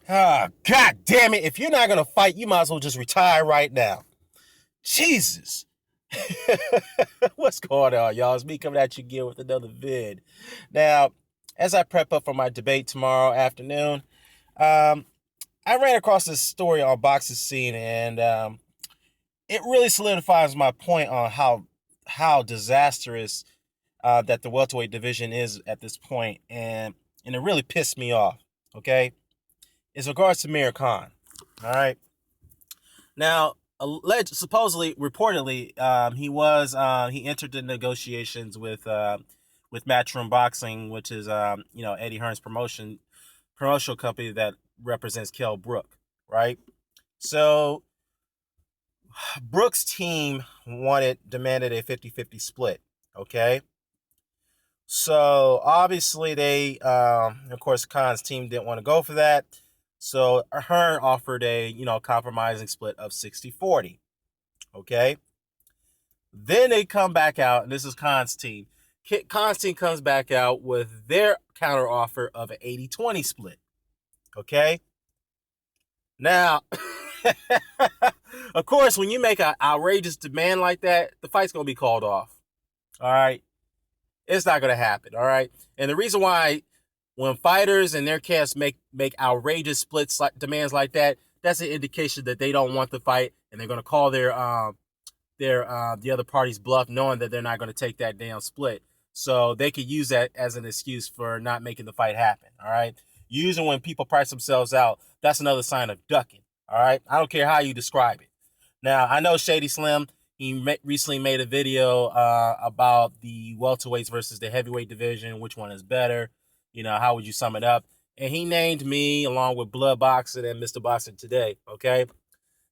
Ah, God damn it. If you're not going to fight, you might as well just retire right now. Jesus. What's going on, y'all? It's me coming at you again with another vid. Now, as I prep up for my debate tomorrow afternoon, um, I ran across this story on Boxing Scene, and it really solidifies my point on how disastrous that the welterweight division is at this point, and it really pissed me off. Okay, it's regards to Amir Khan. All right. Now, supposedly, reportedly, he entered the negotiations with Matchroom Boxing, which is Eddie Hearn's promotional company that represents Kell Brook, right? So Brook's team demanded a 50-50 split. Okay. So obviously of course, Khan's team didn't want to go for that. So Hearn offered a, compromising split of 60-40. Okay. Then they come back out, and this is Khan's team. Khan's team comes back out with their counter offer of an 80-20 split. Okay. Now, of course, when you make an outrageous demand like that, the fight's going to be called off. All right. It's not going to happen. All right. And the reason why, when fighters and their camps make outrageous splits demands like that, that's an indication that they don't want the fight, and they're going to call the other party's bluff, knowing that they're not going to take that damn split. So they could use that as an excuse for not making the fight happen. All right. Usually when people price themselves out, that's another sign of ducking. All right. I don't care how you describe it. Now, I know Shady Slim, he recently made a video about the welterweights versus the heavyweight division, which one is better. How would you sum it up? And he named me along with Blood Boxing and Mr. Boxing Today. Okay.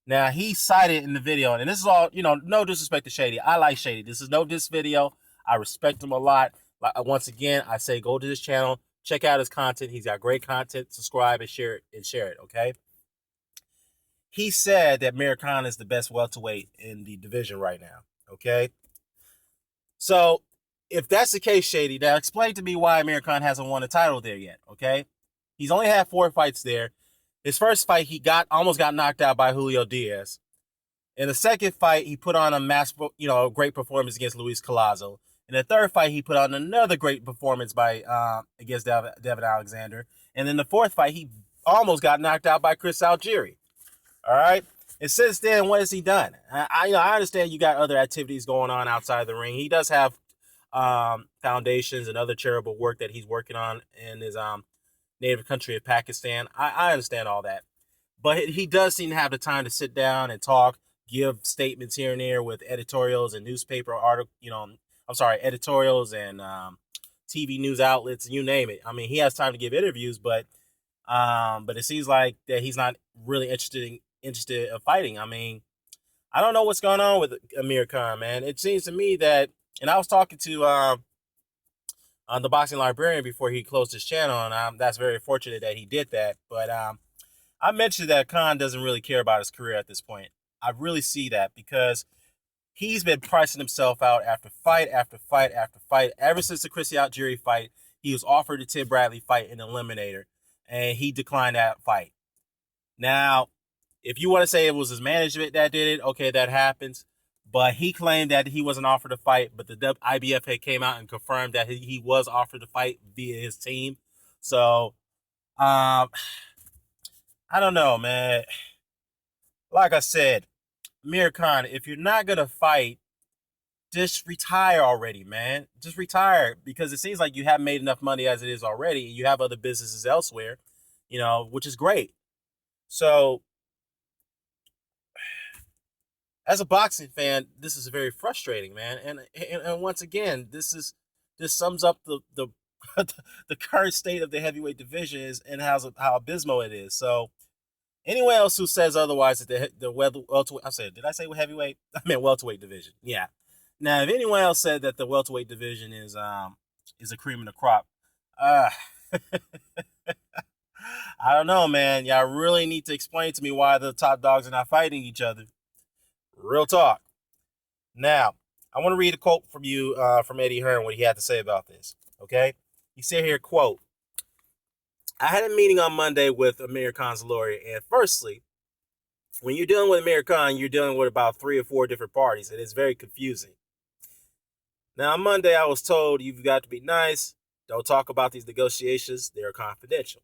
Now, he cited in the video, and this is all, no disrespect to Shady. I like Shady. This is no diss video. I respect him a lot. Once again, I say go to this channel, check out his content. He's got great content. Subscribe and share it, okay? He said that Amir Khan is the best welterweight in the division right now, okay? So, if that's the case, Shady, now explain to me why Amir Khan hasn't won a title there yet, okay? He's only had 4 fights there. His first fight, he almost got knocked out by Julio Diaz. In the second fight, he put on a great performance against Luis Collazo. In the third fight, he put on another great performance against Devin Alexander. And in the fourth fight, he almost got knocked out by Chris Algieri. All right. And since then, what has he done? I understand you got other activities going on outside the ring. He does have foundations and other charitable work that he's working on in his native country of Pakistan. I understand all that. But he does seem to have the time to sit down and talk, give statements here and there with editorials and newspaper editorials and TV news outlets, you name it. I mean, he has time to give interviews, but it seems like that he's not really interested in fighting. I mean, I don't know what's going on with Amir Khan, man. It seems to me that, and I was talking to the Boxing Librarian before he closed his channel, and that's very fortunate that he did that. But I mentioned that Khan doesn't really care about his career at this point. I really see that because he's been pricing himself out after fight after fight after fight. Ever since the Chris Algieri fight, he was offered the Tim Bradley fight in the Eliminator, and he declined that fight. Now, if you want to say it was his management that did it, okay, that happens. But he claimed that he wasn't offered a fight, but the IBF had came out and confirmed that he was offered a fight via his team. So, I don't know, man. Like I said, Amir Khan, if you're not going to fight, just retire already, man. Just retire, because it seems like you haven't made enough money as it is already, and you have other businesses elsewhere, which is great. So, as a boxing fan, this is very frustrating, man. And once again, this sums up the the current state of the heavyweight division is, and how abysmal it is. So, anyone else who says otherwise that the welterweight, did I say heavyweight? I meant welterweight division. Yeah. Now, if anyone else said that the welterweight division is a cream of the crop, I don't know, man. Y'all really need to explain to me why the top dogs are not fighting each other. Real talk. Now, I want to read a quote from you, from Eddie Hearn, what he had to say about this. Okay? He said here, quote, I had a meeting on Monday with Amir Khan's lawyer, and firstly, when you're dealing with Amir Khan, you're dealing with about 3 or 4 different parties, and it's very confusing. Now, on Monday, I was told you've got to be nice. Don't talk about these negotiations. They're confidential.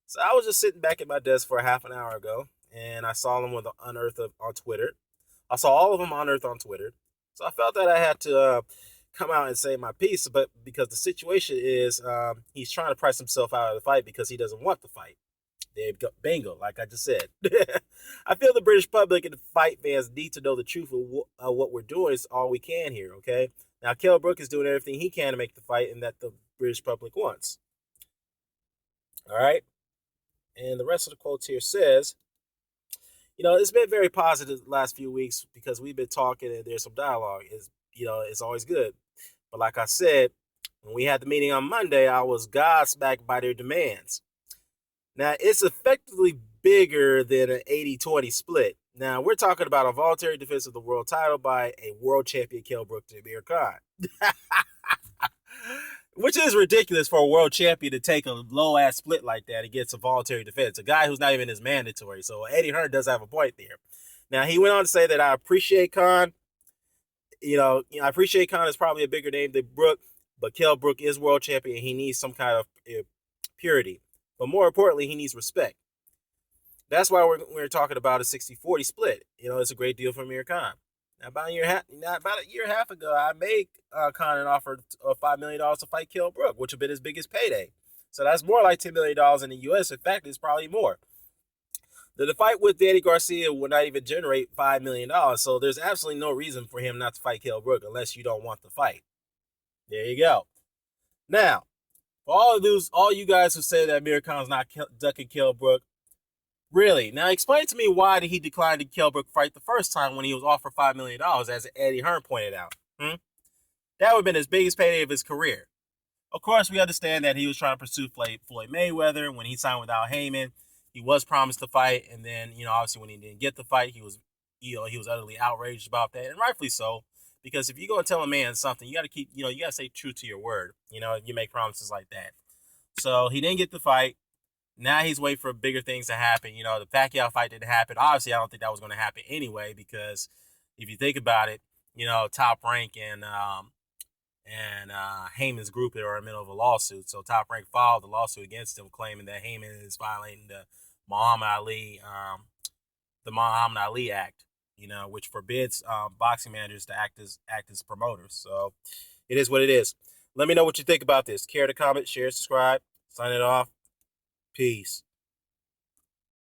So I was just sitting back at my desk for a half an hour ago, and I saw them with unearthed on Twitter. I saw all of them unearthed on Twitter. So I felt that I had to come out and say my piece, but because the situation is he's trying to price himself out of the fight because he doesn't want the fight. Bingo, like I just said. I feel the British public and the fight fans need to know the truth of what we're doing is all we can here, okay? Now, Kell Brook is doing everything he can to make the fight and that the British public wants. All right? And the rest of the quotes here says, it's been very positive the last few weeks because we've been talking and there's some dialogue. It's always good. But like I said, when we had the meeting on Monday, I was gobsmacked by their demands. Now, it's effectively bigger than an 80-20 split. Now, we're talking about a voluntary defense of the world title by a world champion Kell Brook to Amir Khan. Which is ridiculous for a world champion to take a low-ass split like that against a voluntary defense. A guy who's not even as mandatory. So Eddie Hearn does have a point there. Now, he went on to say that I appreciate Khan. I appreciate Khan is probably a bigger name than Brook, but Kell Brook is world champion and he needs some kind of purity. But more importantly, he needs respect. That's why we're talking about a 60-40 split. It's a great deal for Amir Khan. Now, about a year and a half ago, I made Khan an offer of $5 million to fight Kell Brook, which would have been his biggest payday. So that's more like $10 million in the U.S. In fact, it's probably more. The fight with Danny Garcia would not even generate $5 million. So there's absolutely no reason for him not to fight Kell Brook unless you don't want the fight. There you go. Now, for all you guys who say that Amir Khan's not ducking Kell Brook, really? Now explain to me why did he decline the Kell Brook fight the first time when he was offered $5 million, as Eddie Hearn pointed out? That would have been his biggest payday of his career. Of course, we understand that he was trying to pursue Floyd Mayweather. When he signed with Al Heyman, he was promised the fight, and then obviously when he didn't get the fight, he was utterly outraged about that, and rightfully so. Because if you go and tell a man something, you got to keep, you got to stay true to your word. You make promises like that. So he didn't get the fight. Now he's waiting for bigger things to happen. The Pacquiao fight didn't happen. Obviously, I don't think that was going to happen anyway because if you think about it, Top Rank and Heyman's group are in the middle of a lawsuit. So Top Rank filed the lawsuit against him, claiming that Heyman is violating the Muhammad Ali Act. Which forbids boxing managers to act as promoters. So it is what it is. Let me know what you think about this. Care to comment, share, subscribe. Sign it off. Peace.